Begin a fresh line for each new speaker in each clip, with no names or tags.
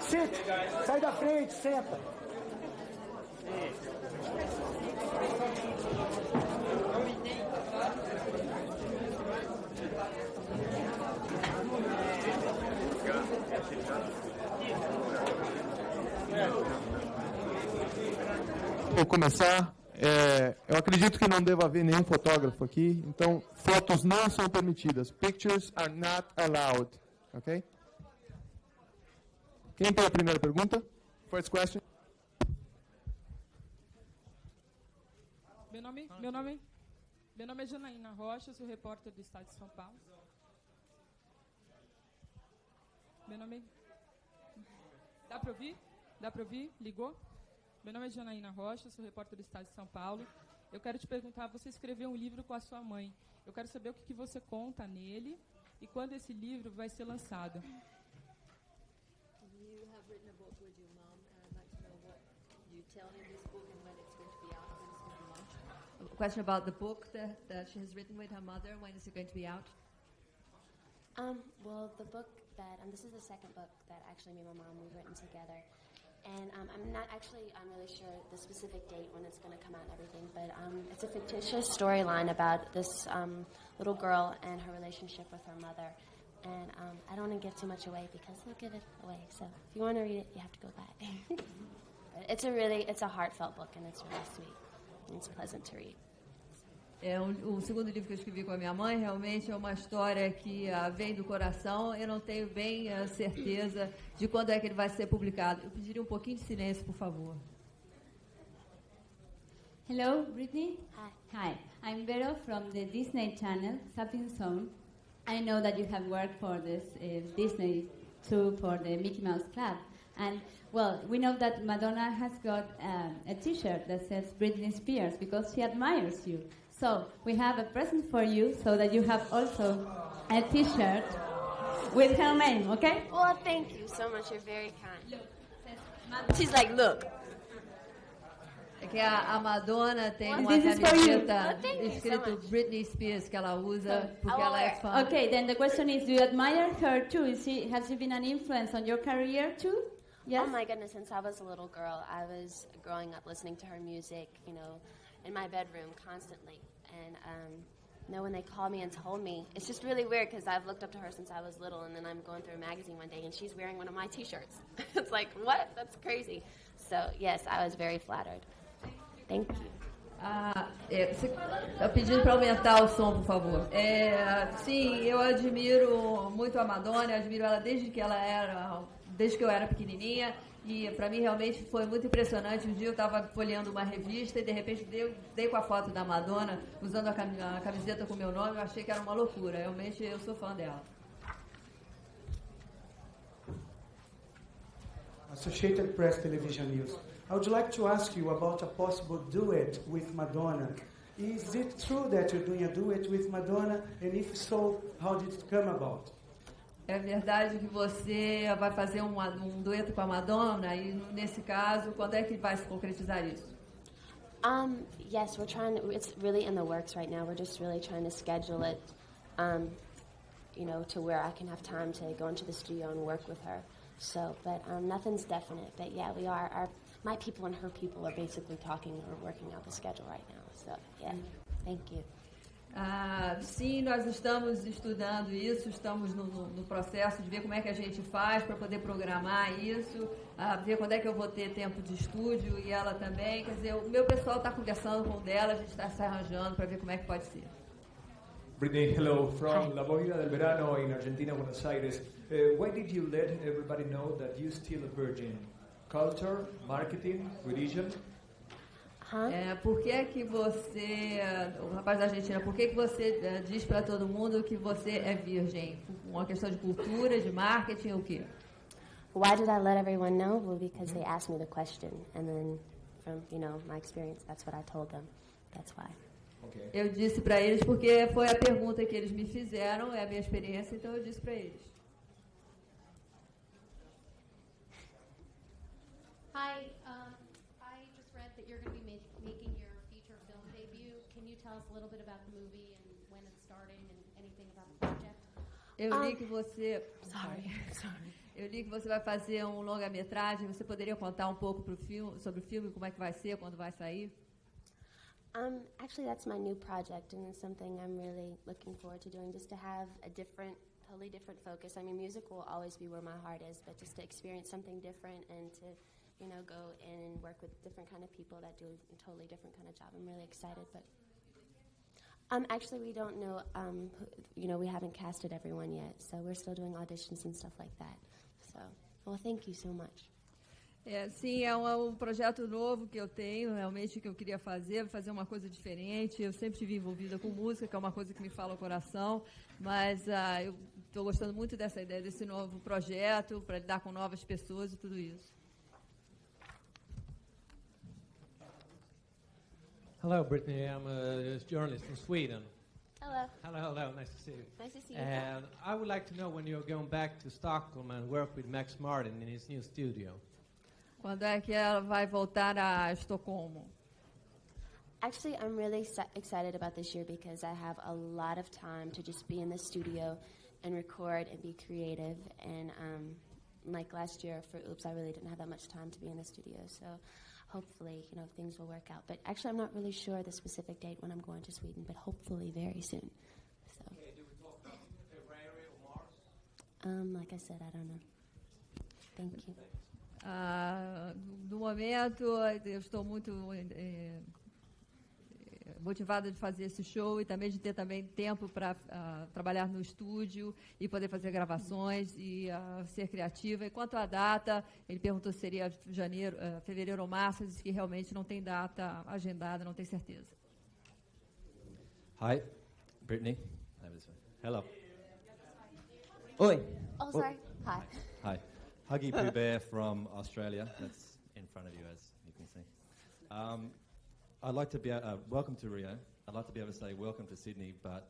Senta. Sai da frente, senta.
Vou começar. Eu acredito que não deva haver nenhum fotógrafo aqui, então fotos não são permitidas. Pictures are not allowed. Ok? Quem tem a primeira pergunta? First question.
Meu nome é Janaína Rocha, sou repórter do Estado de São Paulo. Dá para ouvir? Dá para ouvir? Ligou? Meu nome é Janaína Rocha, sou repórter do Estado de São Paulo. Eu quero te perguntar, você escreveu um livro com a sua mãe. Eu quero saber o que você conta nele e quando esse livro vai ser lançado.
You have written a book with your mom, and I'd like to know what you tell in this book and when it's going to be out, when it's going to be launched. A question about the book that she has written with her mother, when is it going to be out?
Well, the book that, this is the second book that actually me and my mom, we've written together. And I'm really sure the specific date when it's going to come out and everything, but it's a fictitious storyline about this little girl and her relationship with her mother. And I don't want to give too much away because they'll give it away. So if you want to read it, you have to go buy it. But it's a heartfelt book, and it's really sweet. And it's pleasant to read.
O segundo livro que eu escrevi com a minha mãe realmente é uma história que vem do coração. Eu não tenho bem a certeza de quando é que ele vai ser publicado. Eu pediria um pouquinho de silêncio, por favor.
Hello, Britney.
Hi.
Hi, I'm Vero from the Disney Channel, Sapping Zone. I know that you have worked for this Disney too, for the Mickey Mouse Club. And, well, we know that Madonna has got a T-shirt that says Britney Spears because she admires you. So we have a present for you so that you have also a T-shirt with her name, okay?
Well, thank you so much. You're very kind. She's like, look.
É que a Madonna tem uma camiseta escrito
so
Britney Spears que ela usa porque ela é fã.
Okay, then the question is, do you admire her too? Has she been an influence on your career too? Yes?
Oh my goodness, since I was a little girl, I was growing up listening to her music, in my bedroom constantly. And when they called me and told me, it's just really weird because I've looked up to her since I was little, and then I'm going through a magazine one day and she's wearing one of my T-shirts. It's like, what? That's crazy. So, yes, I was very flattered. Thank you.
Estou pedindo para aumentar o som, por favor. Sim, eu admiro muito a Madonna, eu admiro ela desde que eu era pequenininha, e para mim realmente foi muito impressionante. Um dia eu estava folheando uma revista e de repente dei com a foto da Madonna usando a camiseta com o meu nome. Eu achei que era uma loucura. Realmente eu sou fã dela.
Associated Press Television News. I would like to ask you about a possible duet with Madonna. Is it true that you're doing a duet with Madonna? And if so, how did it come about?
É verdade que você vai fazer um dueto com a Madonna? E nesse caso, quando é que vai se concretizar isso?
Yes, we're trying. It's really in the works right now. We're just really trying to schedule it, to where I can have time to go into the studio and work with her. So, but nothing's definite. But yeah, we are. My people and her people are basically talking or working out the schedule right now. So, yeah, thank you.
Sim, nós estamos estudando isso, estamos no processo de ver como é que a gente faz para poder programar isso, ver quando é que eu vou ter tempo de estúdio e ela também. Quer dizer, o meu pessoal está conversando com o dela, a gente está se arranjando para ver como é que pode ser.
Britney, hello, from La Movida del Verano in Argentina, Buenos Aires. Why did you let everybody know that you're still a virgin? Culture, marketing, religion?
Por que você, o rapaz da Argentina, por que você diz para todo mundo que você é virgem? Uma questão de cultura, de marketing, o quê?
Why did I let everyone know? Well, because they asked me the question, and then from, my experience, that's what I told them. That's why.
Okay.
Eu disse para eles porque foi a pergunta que eles me fizeram, é a minha experiência, então eu disse para eles.
Hi, I just read that you're going to be making your feature film debut. Can you tell us a little bit about the movie and when it's starting and anything about the project?
Eu li que você... Eu li que você vai fazer um longa-metragem. Você poderia contar um pouco sobre o filme, como é que vai ser, quando vai sair?
Actually, that's my new project, and it's something I'm really looking forward to doing, just to have a totally different focus. I mean, music will always be where my heart is, but just to experience something different and to, go in and work with different kind of people that do a totally different kind of job. I'm really excited, but actually, we don't know. We haven't casted everyone yet, so we're still doing auditions and stuff like that. So, well, thank you so much.
Sim, é um projeto novo que eu tenho, realmente, que eu queria fazer uma coisa diferente. Eu sempre estive envolvida com música, que é uma coisa que me fala ao coração, mas eu estou gostando muito dessa ideia, desse novo projeto, para lidar com novas pessoas e tudo isso.
Hello, Britney. I'm a journalist from Sweden.
Hello.
Hello. Nice to see you.
Nice to see you.
And I would like to know when you're going back to Stockholm and work with Max Martin in his new studio.
Quando é que ela vai voltar a Estocolmo?
Actually, I'm really excited about this year because I have a lot of time to just be in the studio and record and be creative. And like last year for Oops, I really didn't have that much time to be in the studio. So hopefully, things will work out. But actually, I'm not really sure the specific date when I'm going to Sweden, but hopefully very soon. So.
Okay, do we talk about February or March?
Like I said, I don't know. Thank you.
No momento, eu estou muito motivada de fazer esse show e também de ter tempo para trabalhar no estúdio e poder fazer gravações e ser criativa. E quanto à data, ele perguntou se seria fevereiro ou março, disse que realmente não tem data agendada, não tem certeza.
Hi, Britney. Hello.
Oi. Oh, sorry. Hi.
Hi. Huggy Pooh Bear from Australia. That's in front of you, as you can see. I'd like to be welcome to Rio. I'd like to be able to say welcome to Sydney, but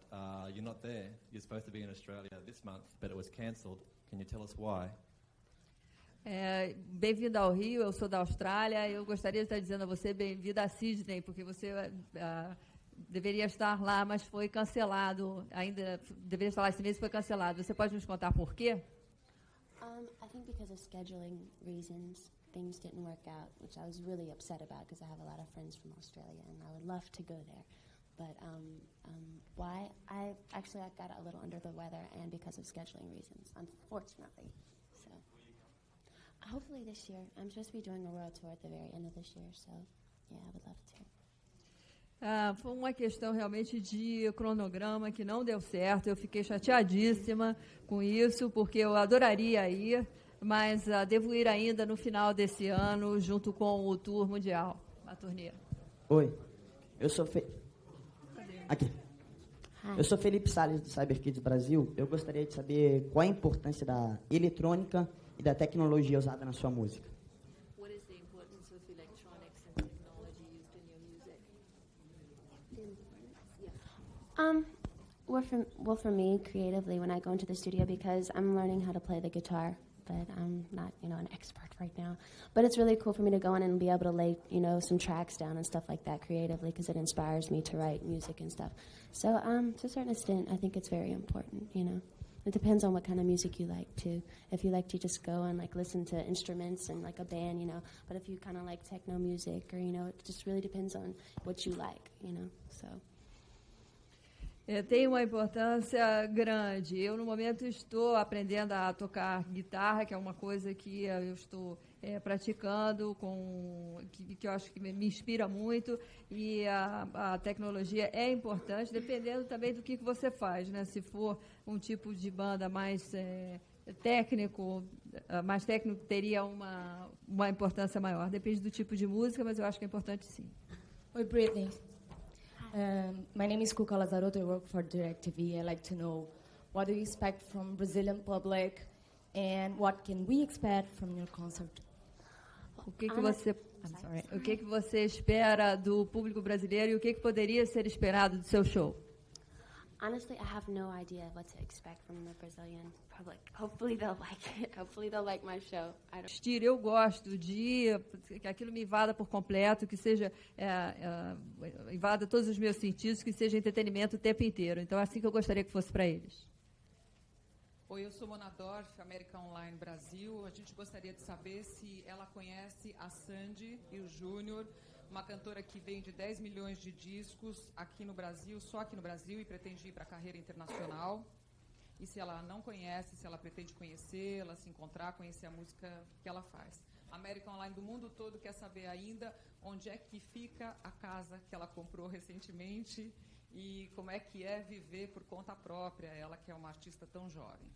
you're not there. You're supposed to be in Australia this month, but it was cancelled. Can you tell us why?
Bem-vindo ao Rio, eu sou da Austrália. Eu gostaria de estar dizendo a você bem-vindo a Sydney, porque você deveria estar lá, mas foi cancelado. Ainda deveria estar lá esse mês e foi cancelado. Você pode nos contar por quê?
I think because of scheduling reasons, things didn't work out, which I was really upset about because I have a lot of friends from Australia and I would love to go there. But why? I got a little under the weather and because of scheduling reasons, unfortunately. So hopefully this year. I'm supposed to be doing a world tour at the very end of this year, so yeah, I would love to.
Foi uma questão realmente de cronograma que não deu certo. Eu fiquei chateadíssima com isso, porque eu adoraria ir, mas devo ir ainda no final desse ano, junto com o tour mundial, a turnê.
Oi, eu sou Aqui. Eu sou Felipe Salles, do CyberKids Brasil. Eu gostaria de saber qual a importância da eletrônica e da tecnologia usada na sua música.
What is the importance of electronics and technology used in your music?
Well, for me, creatively, when I go into the studio, because I'm learning how to play the guitar, but I'm not, an expert right now. But it's really cool for me to go in and be able to lay, some tracks down and stuff like that creatively, because it inspires me to write music and stuff. So, to a certain extent, I think it's very important, It depends on what kind of music you like, too. If you like to just go and, listen to instruments and, a band, But if you kind of like techno music or, it just really depends on what you like, So...
Tem uma importância grande. Eu, no momento, estou aprendendo a tocar guitarra, que é uma coisa que eu estou praticando, que eu acho que me inspira muito. E a tecnologia é importante, dependendo também do que você faz, né? Se for um tipo de banda mais técnico, teria uma importância maior. Depende do tipo de música, mas eu acho que é importante, sim.
Oi, Britney. My name is Cuca Lazarotto. I work for DirecTV. I'd like to know what do you expect from Brazilian public and what can we expect from your concert?
O que você espera do público brasileiro e o que poderia ser esperado do seu show?
Honestly, I have no idea what to expect from the Brazilian public. Hopefully they'll like it. Hopefully they'll like my show.
Eu gosto de que aquilo me invada por completo, que seja invada todos os meus sentidos, que seja entretenimento o tempo inteiro. Então é assim que eu gostaria que fosse para eles.
Oi, eu sou Mona Dorf, América Online Brasil. A gente gostaria de saber se ela conhece a Sandy e o Júnior, uma cantora que vende 10 milhões de discos aqui no Brasil, só aqui no Brasil, e pretende ir para a carreira internacional. E se ela não conhece, se ela pretende conhecê-la, se encontrar, conhecer a música que ela faz. A América Online do mundo todo quer saber ainda onde é que fica a casa que ela comprou recentemente e como é que é viver por conta própria, ela que é uma artista tão jovem.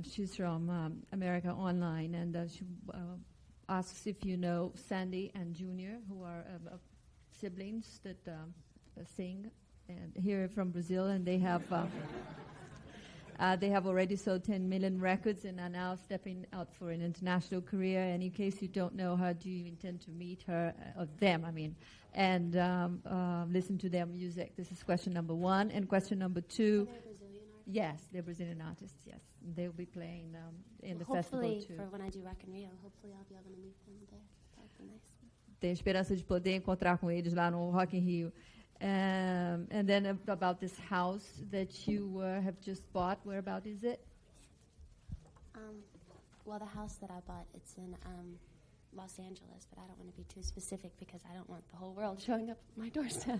She's from America Online, and she asks if you know Sandy and Junior, who are siblings that sing and here from Brazil, and they have already sold 10 million records and are now stepping out for an international career. And in case you don't know her, do you intend to meet her, or them, I mean, and listen to their music? This is question number one. And question number two. Yes, they're Brazilian artists, yes. They'll be playing in the festival too.
Hopefully, for when I do Rock in Rio, hopefully I'll be able to meet them there. That would be nice.
Tenho esperança de poder encontrar com eles lá no Rock in Rio. And then about this house that you have just bought, whereabout is it?
Well, the house that I bought, it's in Los Angeles, but I don't want to be too specific because I don't want the whole world showing up at my doorstep.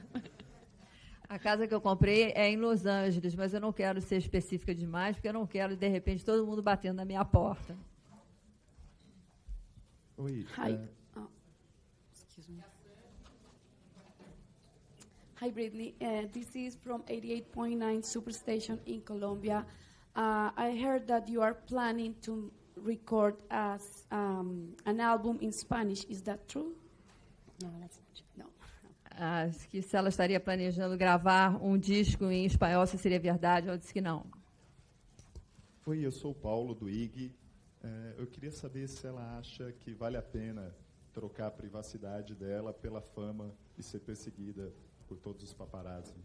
A casa que eu comprei é em Los Angeles, mas eu não quero ser específica demais, porque eu não quero, de repente, todo mundo batendo na minha porta.
Oi.
Hi. Excuse me. Hi, Britney. This is from 88.9 Superstation in Colombia. I heard that you are planning to record as an album in Spanish. Is that true?
No, that's not true.
No.
Que se ela estaria planejando gravar um disco em espanhol, se seria verdade. Ela disse que não.
Oi, eu sou o Paulo, do IG. Eu queria saber se ela acha que vale a pena trocar a privacidade dela pela fama e ser perseguida por todos os paparazzi.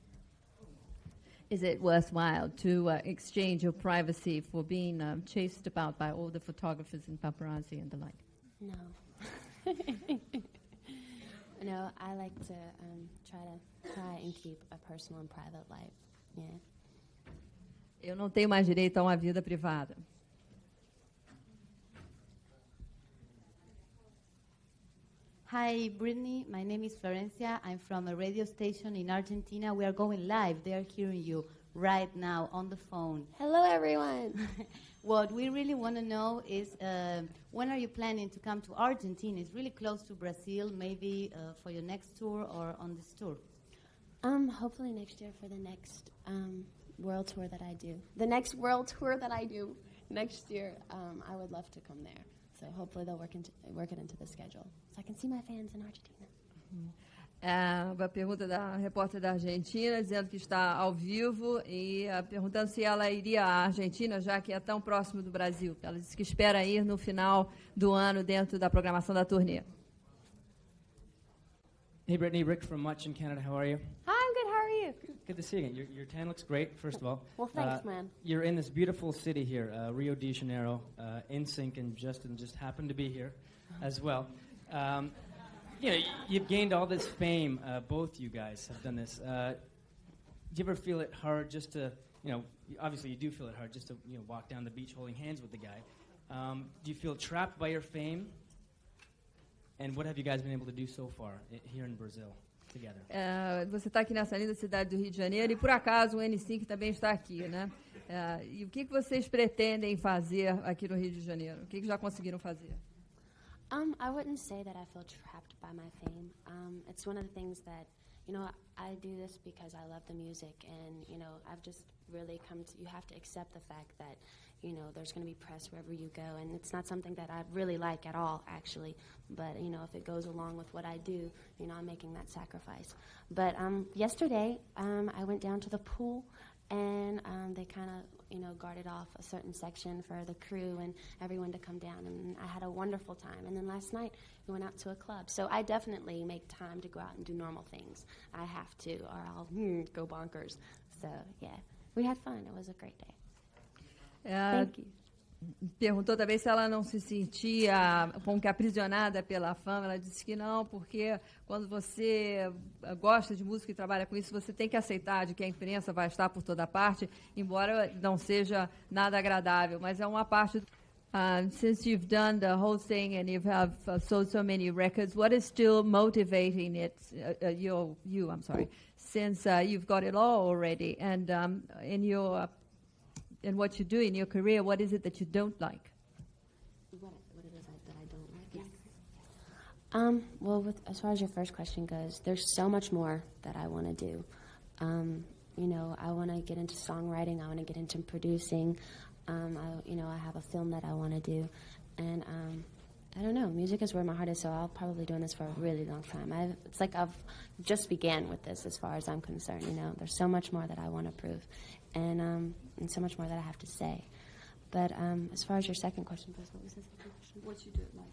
Is it worthwhile to exchange your privacy for being chased about by all the photographers and paparazzi and the like?
No. No, I like to try and keep a personal and private life. Yeah.
Eu não tenho mais direito a uma vida privada.
Hi, Britney. My name is Florencia. I'm from a radio station in Argentina. We are going live. They are hearing you right now on the phone.
Hello, everyone.
What we really want to know is when are you planning to come to Argentina? It's really close to Brazil, maybe for your next tour or on this tour.
Hopefully next year for the next world tour that I do. The next world tour that I do next year, I would love to come there. So hopefully they'll work it into the schedule, so I can see my fans in Argentina.
A pergunta da repórter da Argentina, dizendo que está ao vivo e perguntando se ela iria à Argentina, já que é tão próximo do Brasil. Ela disse que espera ir no final do ano dentro da programação da turnê.
Hey, Britney, Rick from Much in Canada. How are you?
Hi, I'm good. How are you?
Good to see you again. Your tan looks great, first of all.
Well, thanks, man.
You're in this beautiful city here, Rio de Janeiro. NSYNC and Justin just happened to be here as well. You've gained all this fame. Both you guys have done this. Do you ever feel it hard just to, obviously you do feel it hard just to, walk down the beach holding hands with the guy. Do you feel trapped by your fame? And what have you guys been able to do so far here in Brazil together?
Você está aqui nessa linda cidade do Rio de Janeiro e, por acaso, o NSYNC também está aqui, né? E o que vocês pretendem fazer aqui no Rio de Janeiro? O que já conseguiram fazer?
I wouldn't say that I feel trapped by my fame. It's one of the things that, I do this because I love the music, and, I've just really come to, you have to accept the fact that, there's going to be press wherever you go, and it's not something that I really like at all, actually. But, if it goes along with what I do, I'm making that sacrifice. But yesterday, I went down to the pool, and they kind of, guarded off a certain section for the crew and everyone to come down, and I had a wonderful time. And then last night, we went out to a club. So I definitely make time to go out and do normal things. I have to, or I'll go bonkers. So, yeah, we had fun. It was a great day. Thank you.
perguntou também se ela não se sentia como que aprisionada pela fama. Ela disse que não, porque quando você gosta de música e trabalha com isso, você tem que aceitar de que a imprensa vai estar por toda parte, embora não seja nada agradável, mas é uma parte. Since you've done the whole thing and you have sold so many records, what is still motivating it? I'm sorry. Since you've got it all already, and in what you do in your career, what is it that you don't like?
What it is that I don't like? Yes. Well, as far as your first question goes, there's so much more that I want to do. I want to get into songwriting. I want to get into producing. I have a film that I want to do, and I don't know. Music is where my heart is, so I'll probably be doing this for a really long time. It's like I've just began with this, as far as I'm concerned. There's so much more that I want to prove, and so much more that I have to say. But as far as your second question goes, what was the second question?
What you do like?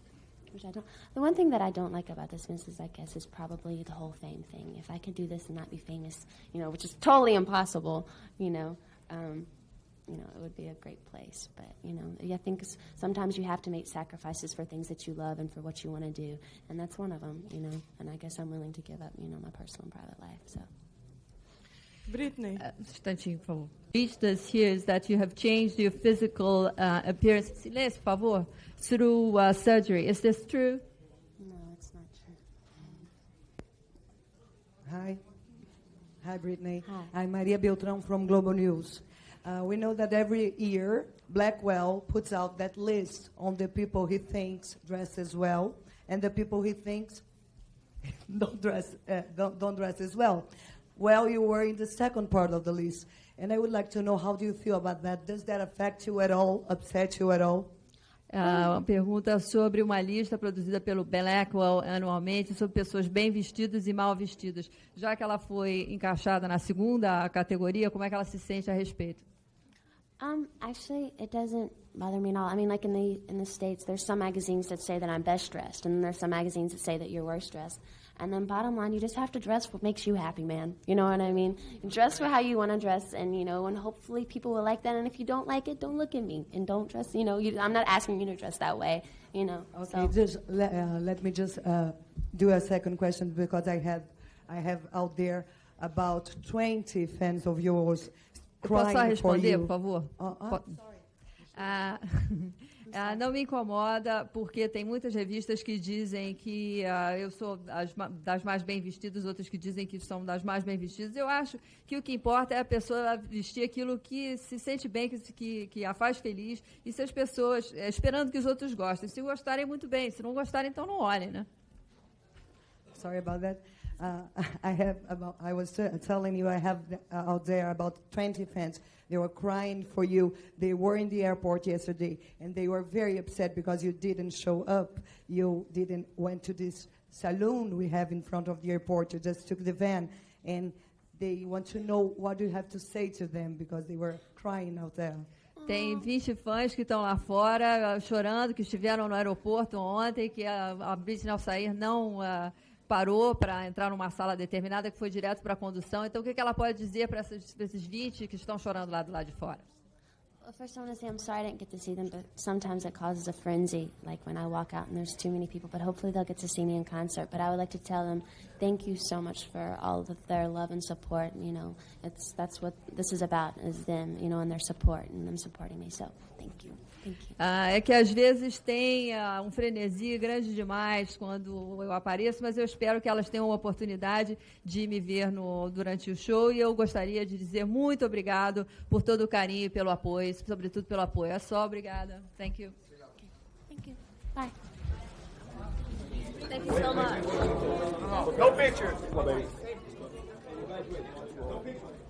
Which I don't. The one thing that I don't like about this business, I guess, is probably the whole fame thing. If I could do this and not be famous, which is totally impossible, it would be a great place. But, I think sometimes you have to make sacrifices for things that you love and for what you want to do. And that's one of them, And I guess I'm willing to give up, my personal and private life. So.
Britney.
Instantinho, por favor. This here is that you have changed your physical appearance. Silêncio, por favor. Through surgery. Is this true?
No, it's not true.
Hi, Britney.
Hi.
I'm Maria Beltrão from Global News. We know that every year, Blackwell puts out that list on the people he thinks dress as well, and the people he thinks don't dress as well. Well, you were in the second part of the list, and I would like to know, how do you feel about that? Does that affect you at all, upset you at all?
Uma pergunta sobre uma lista produzida pelo Blackwell anualmente sobre pessoas bem vestidas e mal vestidas. Já que ela foi encaixada na segunda categoria, como é que ela se sente a respeito?
Actually, it doesn't bother me at all. I mean, like in the States, there's some magazines that say that I'm best dressed, and then there's some magazines that say that you're worst dressed. And then bottom line, you just have to dress what makes you happy, man. You know what I mean? Dress for how you want to dress, and, and hopefully people will like that. And if you don't like it, don't look at me. And don't dress, I'm not asking you to dress that way,
Okay,
so.
just let me just do a second question, because I have out there about 20 fans of yours crying for you.
Posso responder, por favor? Não me incomoda, porque tem muitas revistas que dizem que eu sou das mais bem vestidas, outras que dizem que são das mais bem vestidas. Eu acho que o que importa é a pessoa vestir aquilo que se sente bem, que a faz feliz, e se as pessoas, esperando que os outros gostem. Se gostarem, muito bem. Se não gostarem, então não olhem, né?
Sorry about that. I was telling you, I have out there about 20 fans. They were crying for you. They were in the airport yesterday, and they were very upset because you didn't show up. You didn't went to this saloon we have in front of the airport. You just took the van, and they want to know what do you have to say to them, because they were crying out there.
Tem 20 fãs que estão lá fora chorando, que estiveram no aeroporto ontem, que a Britney, ao sair, não parou para entrar numa sala determinada, que foi direto para a condução. Então, o que ela pode dizer para esses 20 que estão chorando lá do lado de fora?
Well, first I want to say I'm sorry I didn't get to see them, but sometimes it causes a frenzy, like when I walk out and there's too many people. But hopefully they'll get to see me in concert. But I would like to tell them thank you so much for all of their love and support. That's what this is about, is them, and their support and them supporting me. So thank you.
É que às vezes tem um frenesi grande demais quando eu apareço, mas eu espero que elas tenham a oportunidade de me ver durante o show, e eu gostaria de dizer muito obrigado por todo o carinho e pelo apoio, sobretudo pelo apoio. É só, obrigada. Thank you.
Thank you. Bye.
Thank you so much.
No pictures.
No pictures.